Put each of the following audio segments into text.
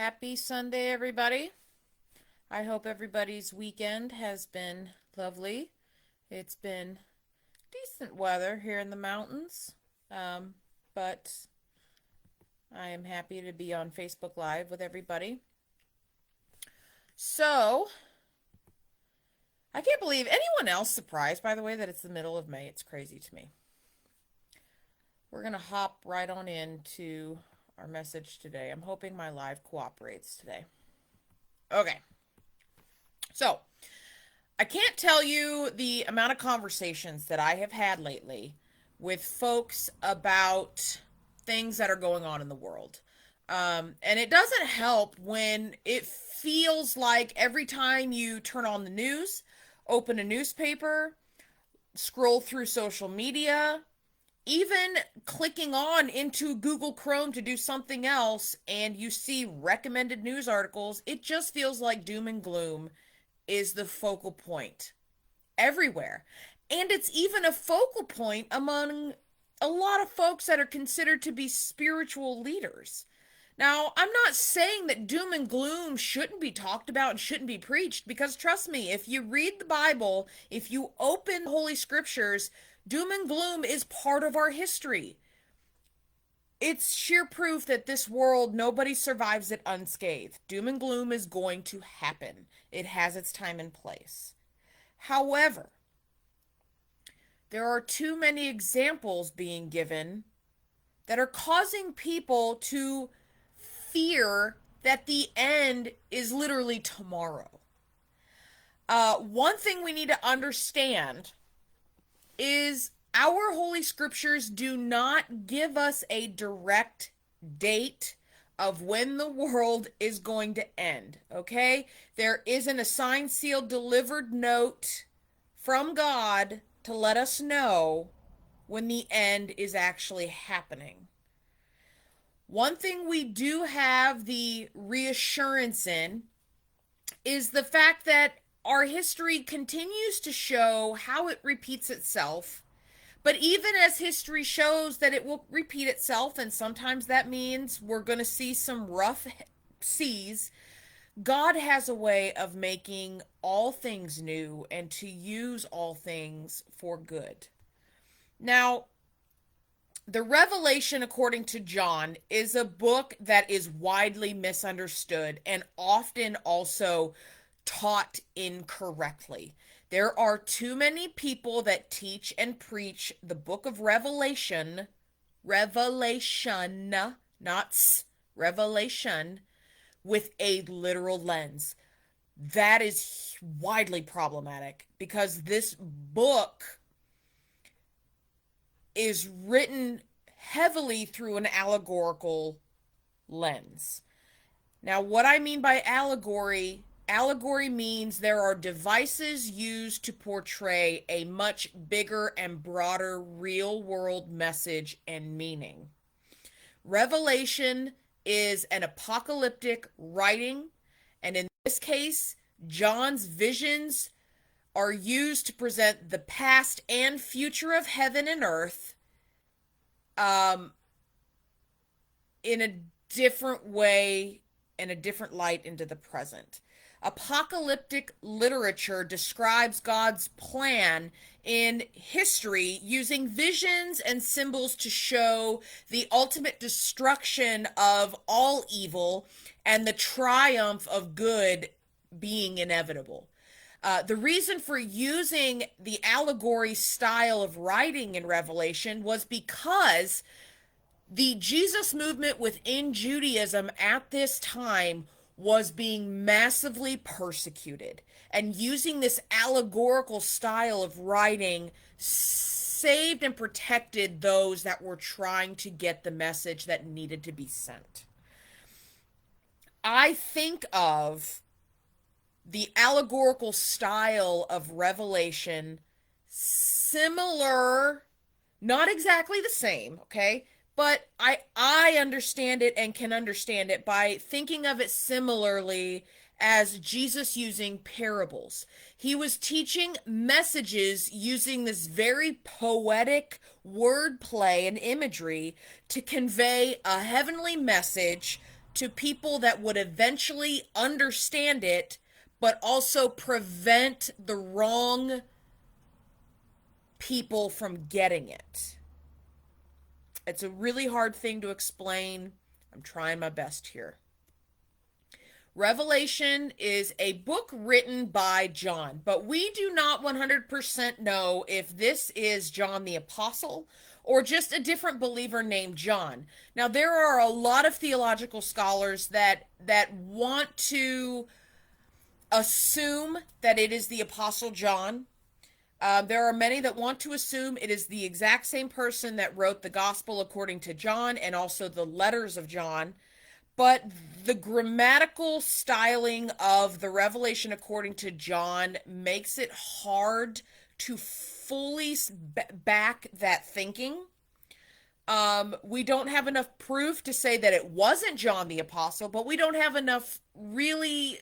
Happy Sunday, everybody. I hope everybody's weekend has been lovely. It's been decent weather here in the mountains, but I am happy to be on Facebook Live with everybody. So, I can't believe anyone else surprised, by the way, that it's the middle of May. It's crazy to me. We're going to hop right on into our message today. I'm hoping my live cooperates today. Okay. So, I can't tell you the amount of conversations that I have had lately with folks about things that are going on in the world. And it doesn't help when it feels like every time you turn on the news, open a newspaper, scroll through social media, even clicking on into Google Chrome to do something else, and you see recommended news articles, it just feels like doom and gloom is the focal point everywhere. And it's even a focal point among a lot of folks that are considered to be spiritual leaders. Now, I'm not saying that doom and gloom shouldn't be talked about and shouldn't be preached, because trust me, if you read the Bible, if you open the Holy Scriptures, doom and gloom is part of our history. It's sheer proof that this world, nobody survives it unscathed. Doom and gloom is going to happen. It has its time and place. However, there are too many examples being given that are causing people to fear that the end is literally tomorrow. One thing we need to understand is our Holy Scriptures do not give us a direct date of when the world is going to end, okay? There isn't a signed, sealed, delivered note from God to let us know when the end is actually happening. One thing we do have the reassurance in is the fact that our history continues to show how it repeats itself. But even as history shows that it will repeat itself, and sometimes that means we're going to see some rough seas, God has a way of making all things new and to use all things for good. Now, the Revelation, according to John, is a book that is widely misunderstood and often also taught incorrectly. There are too many people that teach and preach the book of Revelation, not revelation, with a literal lens. That is widely problematic because this book is written heavily through an allegorical lens. Now, what I mean by allegory means there are devices used to portray a much bigger and broader real world message and meaning. Revelation is an apocalyptic writing, and in this case, John's visions are used to present the past and future of heaven and earth in a different way, in a different light into the present. Apocalyptic literature describes God's plan in history using visions and symbols to show the ultimate destruction of all evil and the triumph of good being inevitable. The reason for using the allegory style of writing in Revelation was because the Jesus movement within Judaism at this time was being massively persecuted. And using this allegorical style of writing saved and protected those that were trying to get the message that needed to be sent. I think of the allegorical style of Revelation similar, not exactly the same, okay? But I understand it and can understand it by thinking of it similarly as Jesus using parables. He was teaching messages using this very poetic wordplay and imagery to convey a heavenly message to people that would eventually understand it, but also prevent the wrong people from getting it. It's a really hard thing to explain. I'm trying my best here. Revelation is a book written by John, but we do not 100% know if this is John the Apostle or just a different believer named John. Now, there are a lot of theological scholars that want to assume that it is the Apostle John. There are many that want to assume it is the exact same person that wrote the Gospel according to John and also the letters of John. But the grammatical styling of the Revelation according to John makes it hard to fully back that thinking. We don't have enough proof to say that it wasn't John the Apostle, but we don't have enough really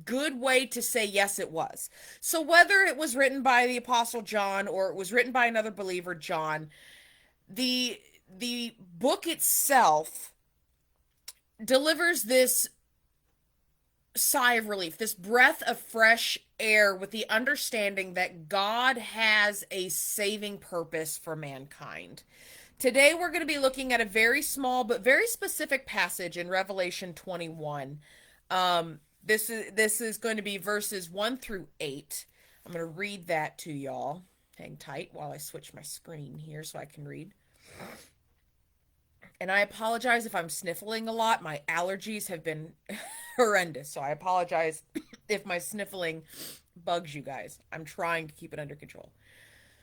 good way to say yes it was. So whether it was written by the Apostle John or it was written by another believer, John, the book itself delivers this sigh of relief, this breath of fresh air with the understanding that God has a saving purpose for mankind. Today we're going to be looking at a very small but very specific passage in Revelation 21. This is going to be verses 1 through 8. I'm going to read that to y'all. Hang tight while I switch my screen here so I can read. And I apologize if I'm sniffling a lot. My allergies have been horrendous, so I apologize if my sniffling bugs you guys. I'm trying to keep it under control.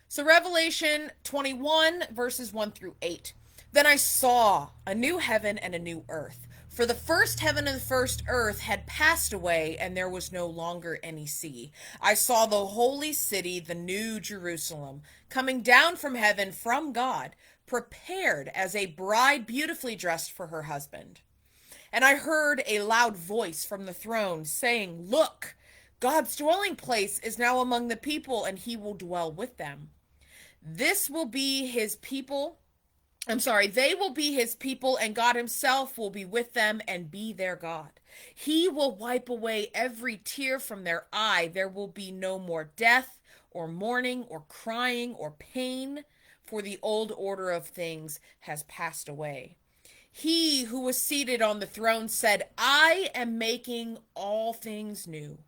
So Revelation 21, verses 1 through 8. Then I saw a new heaven and a new earth. For the first heaven and the first earth had passed away, and there was no longer any sea. I saw the holy city, the new Jerusalem, coming down from heaven from God, prepared as a bride beautifully dressed for her husband. And I heard a loud voice from the throne saying, "Look, God's dwelling place is now among the people, and he will dwell with them. This will be his people. They will be his people, and God himself will be with them and be their God. He will wipe away every tear from their eye. There will be no more death or mourning or crying or pain, for the old order of things has passed away." He who was seated on the throne said, "I am making all things new."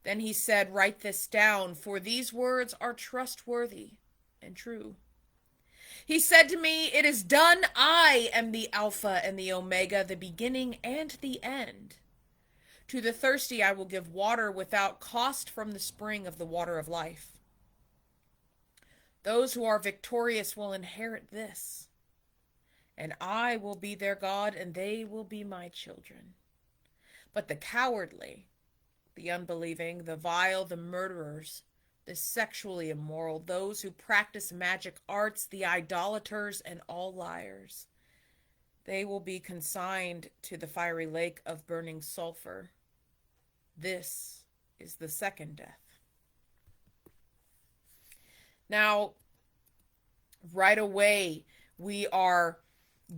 Then he said, "Write this down, for these words are trustworthy and true." He said to me, "It is done. I am the Alpha and the Omega, the beginning and the end. To the thirsty I will give water without cost from the spring of the water of life. Those who are victorious will inherit this, and I will be their God, and they will be my children. But the cowardly, the unbelieving, the vile, the murderers, the sexually immoral, those who practice magic arts, the idolaters, and all liars, they will be consigned to the fiery lake of burning sulfur. This is the second death." Now, right away, we are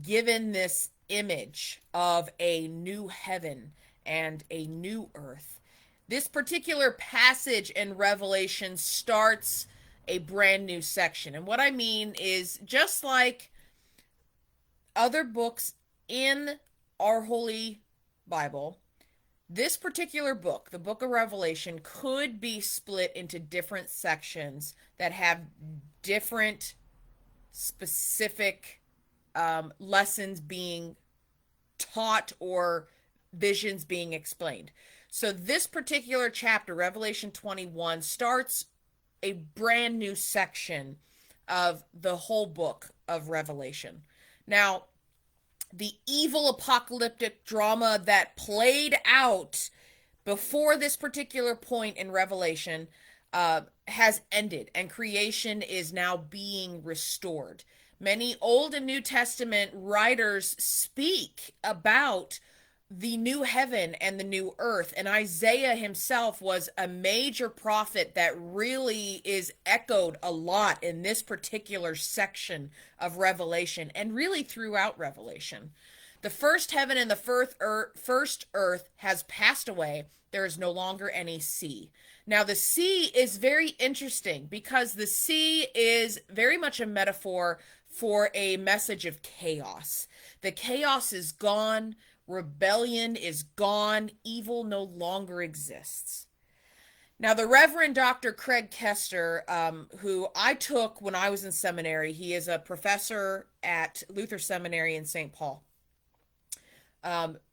given this image of a new heaven and a new earth. This particular passage in Revelation starts a brand new section. And what I mean is, just like other books in our Holy Bible, this particular book, the book of Revelation, could be split into different sections that have different specific lessons being taught or visions being explained. So this particular chapter, Revelation 21, starts a brand new section of the whole book of Revelation. Now, the evil apocalyptic drama that played out before this particular point in Revelation has ended, and creation is now being restored. Many Old and New Testament writers speak about the new heaven and the new earth, and Isaiah himself was a major prophet that really is echoed a lot in this particular section of Revelation, and really throughout Revelation. The first heaven and the first earth has passed away. There is no longer any sea. Now, the sea is very interesting because the sea is very much a metaphor for a message of chaos. The chaos is gone, rebellion is gone, evil no longer exists. Now, the Reverend Dr. Craig Kester, who I took when I was in seminary, he is a professor at Luther Seminary in St. Paul,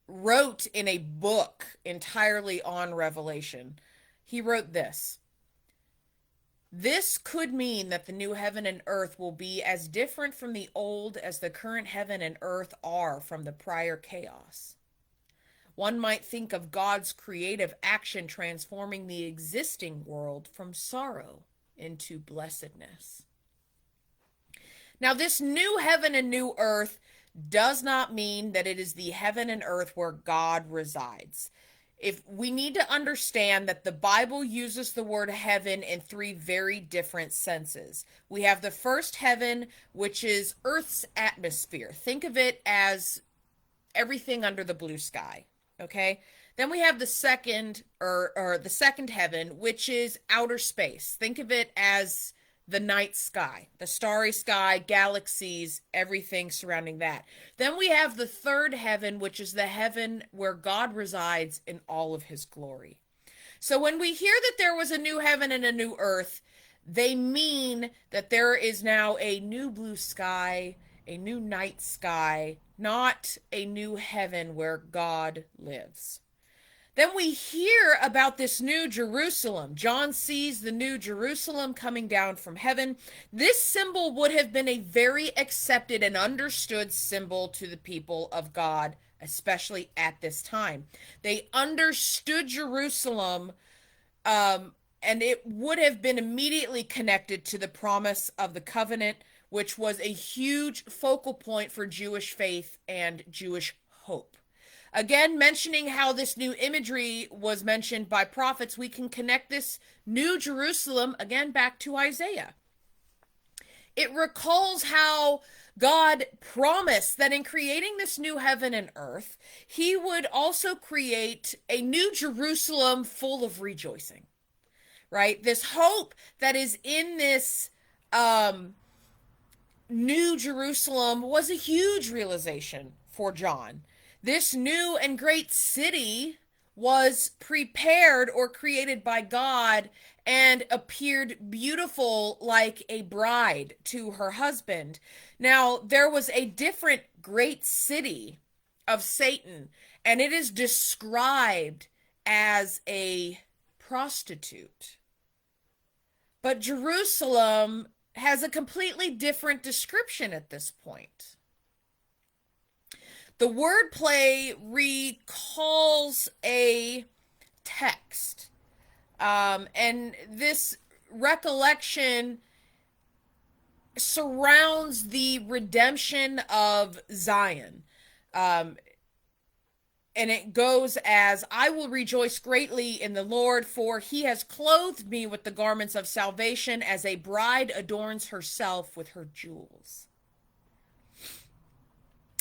wrote in a book entirely on Revelation. He wrote this: "This could mean that the new heaven and earth will be as different from the old as the current heaven and earth are from the prior chaos. One might think of God's creative action transforming the existing world from sorrow into blessedness." Now, this new heaven and new earth does not mean that it is the heaven and earth where God resides. If we need to understand that the Bible uses the word heaven in three very different senses. We have the first heaven, which is Earth's atmosphere. Think of it as everything under the blue sky. Okay. Then we have the second or the second heaven, which is outer space. Think of it as the night sky, the starry sky, galaxies, everything surrounding that. Then we have the third heaven, which is the heaven where God resides in all of his glory. So when we hear that there was a new heaven and a new earth, they mean that there is now a new blue sky, a new night sky, not a new heaven where God lives. Then we hear about this new Jerusalem. John sees the new Jerusalem coming down from heaven. This symbol would have been a very accepted and understood symbol to the people of God, especially at this time. They understood Jerusalem, and it would have been immediately connected to the promise of the covenant, which was a huge focal point for Jewish faith and Jewish hope. Again, mentioning how this new imagery was mentioned by prophets, we can connect this new Jerusalem again back to Isaiah. It recalls how God promised that in creating this new heaven and earth, he would also create a new Jerusalem full of rejoicing, right? This hope that is in this New Jerusalem was a huge realization for John. This new and great city was prepared or created by God and appeared beautiful like a bride to her husband. Now, there was a different great city of Satan, and it is described as a prostitute. But Jerusalem has a completely different description at this point. The wordplay recalls a text, and this recollection surrounds the redemption of Zion. And it goes as, "I will rejoice greatly in the Lord, for he has clothed me with the garments of salvation as a bride adorns herself with her jewels."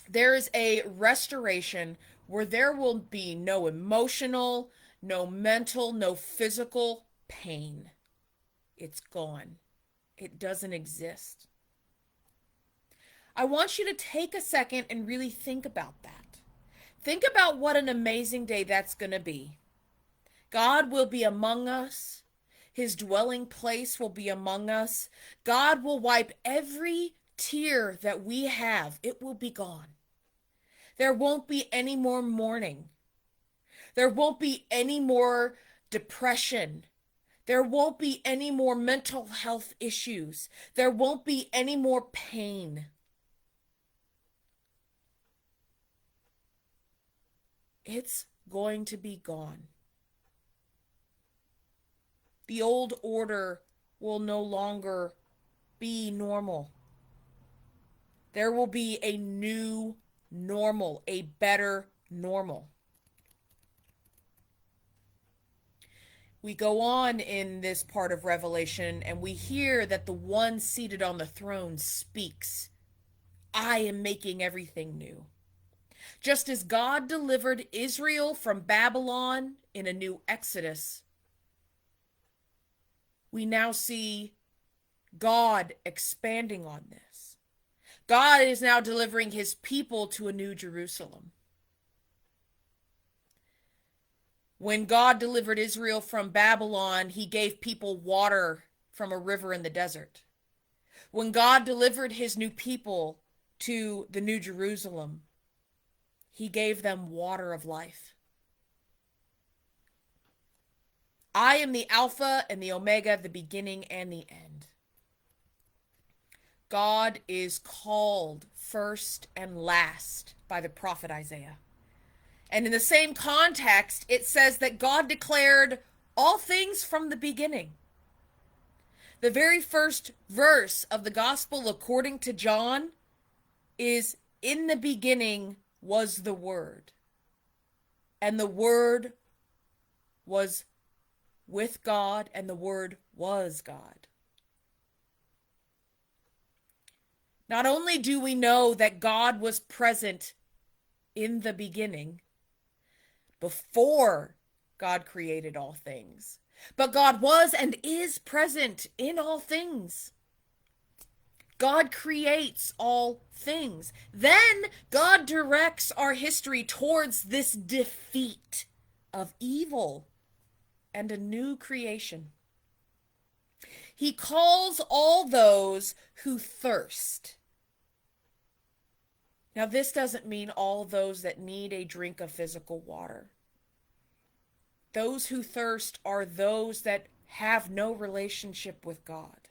There is a restoration where there will be no emotional, no mental, no physical pain. It's gone. It doesn't exist. I want you to take a second and really think about that. Think about what an amazing day that's going to be. God will be among us. His dwelling place will be among us. God will wipe every tear that we have. It will be gone. There won't be any more mourning. There won't be any more depression. There won't be any more mental health issues. There won't be any more pain. It's going to be gone. The old order will no longer be normal. There will be a new normal, a better normal. We go on in this part of Revelation and we hear that the one seated on the throne speaks, "I am making everything new. Just as God delivered Israel from Babylon in a new Exodus, we now see God expanding on this. God is now delivering his people to a new Jerusalem. When God delivered Israel from Babylon, he gave people water from a river in the desert. When God delivered his new people to the new Jerusalem, he gave them water of life. I am the Alpha and the Omega, the beginning and the end. God is called first and last by the prophet Isaiah. And in the same context, it says that God declared all things from the beginning. The very first verse of the gospel according to John is, "In the beginning was the Word, and the Word was with God, and the Word was God." Not only do we know that God was present in the beginning, before God created all things, but God was and is present in all things. God creates all things. Then God directs our history towards this defeat of evil and a new creation. He calls all those who thirst. Now, this doesn't mean all those that need a drink of physical water. Those who thirst are those that have no relationship with God.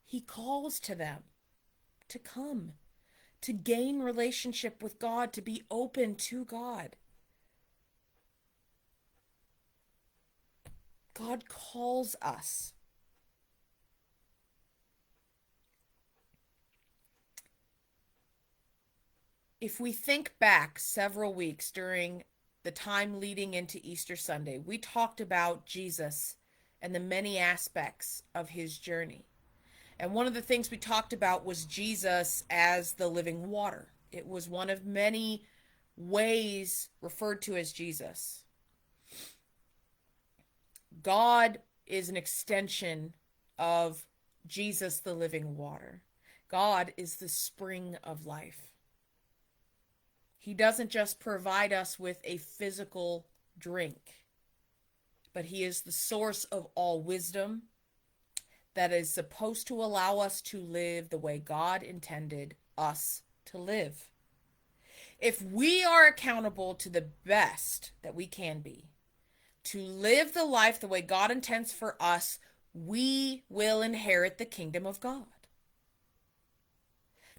He calls to them to come, to gain relationship with God, to be open to God. God calls us. If we think back several weeks during the time leading into Easter Sunday, we talked about Jesus and the many aspects of his journey. And one of the things we talked about was Jesus as the living water. It was one of many ways referred to as Jesus. God is an extension of Jesus, the living water. God is the spring of life. He doesn't just provide us with a physical drink, but he is the source of all wisdom that is supposed to allow us to live the way God intended us to live. If we are accountable to the best that we can be, to live the life the way God intends for us, we will inherit the kingdom of God.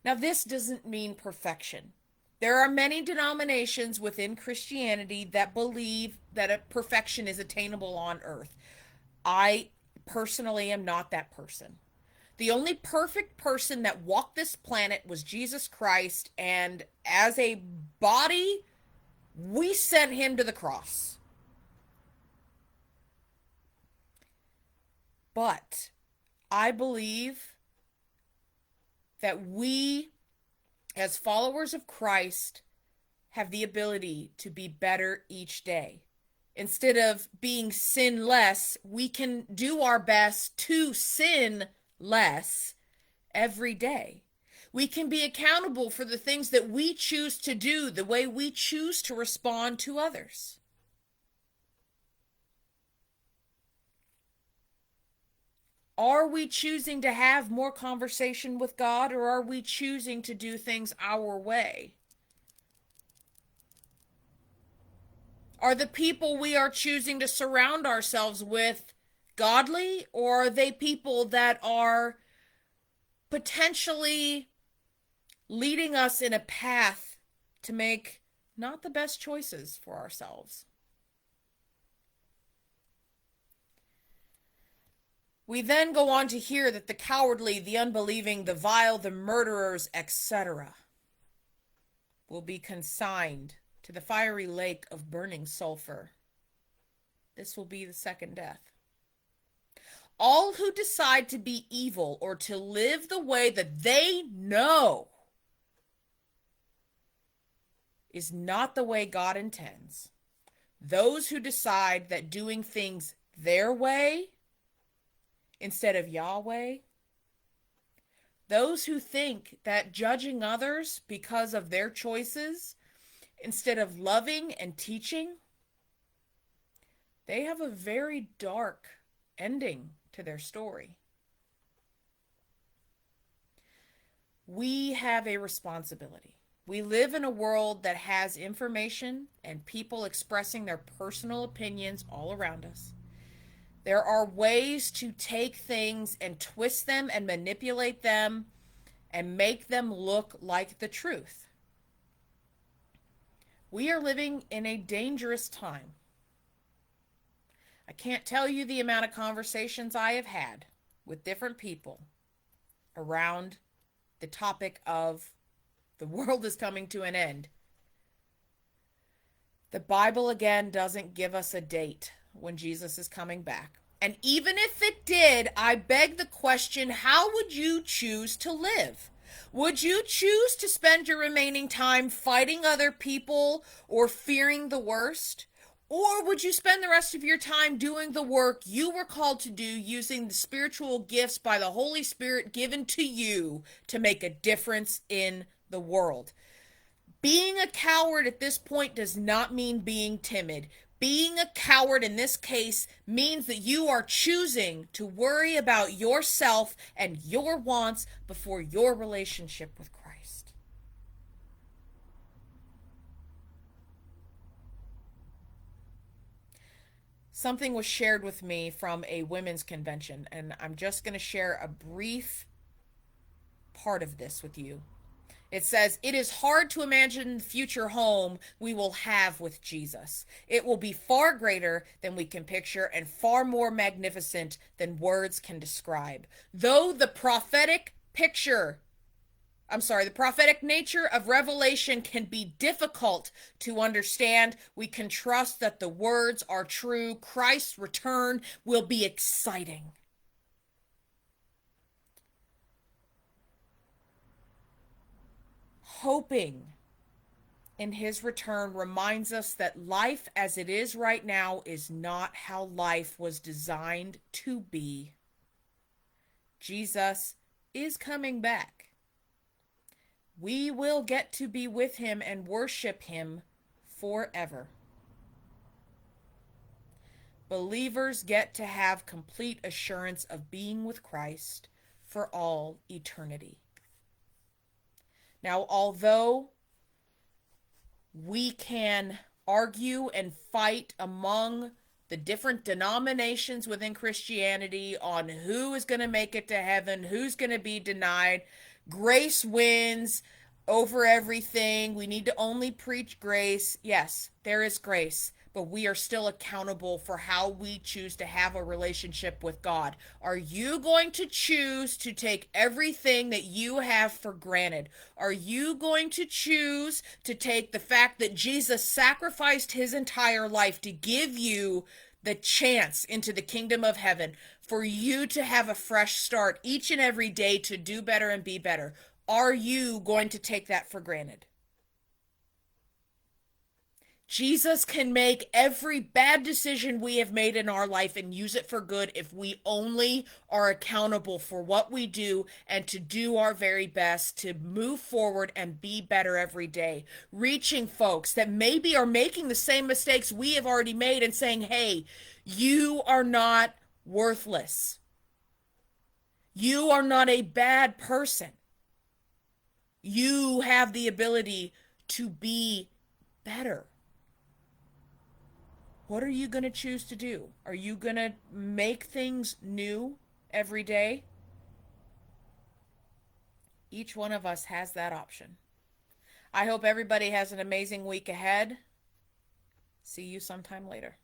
Now, this doesn't mean perfection. There are many denominations within Christianity that believe that perfection is attainable on earth. I personally am not that person. The only perfect person that walked this planet was Jesus Christ, and as a body, we sent him to the cross. But I believe that we, as followers of Christ, have the ability to be better each day. Instead of being sinless, we can do our best to sin less every day. We can be accountable for the things that we choose to do, the way we choose to respond to others. Are we choosing to have more conversation with God, or are we choosing to do things our way? Are the people we are choosing to surround ourselves with godly, or are they people that are potentially leading us in a path to make not the best choices for ourselves? We then go on to hear that the cowardly, the unbelieving, the vile, the murderers, etc., will be consigned to the fiery lake of burning sulfur. This will be the second death. All who decide to be evil or to live the way that they know is not the way God intends. Those who decide that doing things their way instead of Yahweh, those who think that judging others because of their choices instead of loving and teaching, they have a very dark ending to their story. We have a responsibility. We live in a world that has information and people expressing their personal opinions all around us. There are ways to take things and twist them and manipulate them and make them look like the truth. We are living in a dangerous time. I can't tell you the amount of conversations I have had with different people around the topic of the world is coming to an end. The Bible, again, doesn't give us a date when Jesus is coming back. And even if it did, I beg the question, how would you choose to live? Would you choose to spend your remaining time fighting other people or fearing the worst? Or would you spend the rest of your time doing the work you were called to do, using the spiritual gifts by the Holy Spirit given to you to make a difference in the world? Being a coward at this point does not mean being timid. Being a coward in this case means that you are choosing to worry about yourself and your wants before your relationship with Christ. Something was shared with me from a women's convention, and I'm just going to share a brief part of this with you. It says, "It is hard to imagine the future home we will have with Jesus. It will be far greater than we can picture and far more magnificent than words can describe. Though the prophetic nature of Revelation can be difficult to understand, we can trust that the words are true. Christ's return will be exciting." Hoping in his return reminds us that life as it is right now is not how life was designed to be. Jesus is coming back. We will get to be with him and worship him forever. Believers get to have complete assurance of being with Christ for all eternity. Now, although we can argue and fight among the different denominations within Christianity on who is going to make it to heaven, who's going to be denied, grace wins over everything, we need to only preach grace. Yes, there is grace, but we are still accountable for how we choose to have a relationship with God. Are you going to choose to take everything that you have for granted? Are you going to choose to take the fact that Jesus sacrificed his entire life to give you the chance into the kingdom of heaven, for you to have a fresh start each and every day to do better and be better? Are you going to take that for granted? Jesus can make every bad decision we have made in our life and use it for good if we only are accountable for what we do and to do our very best to move forward and be better every day. Reaching folks that maybe are making the same mistakes we have already made and saying, hey, you are not worthless. You are not a bad person. You have the ability to be better. What are you going to choose to do? Are you going to make things new every day? Each one of us has that option. I hope everybody has an amazing week ahead. See you sometime later.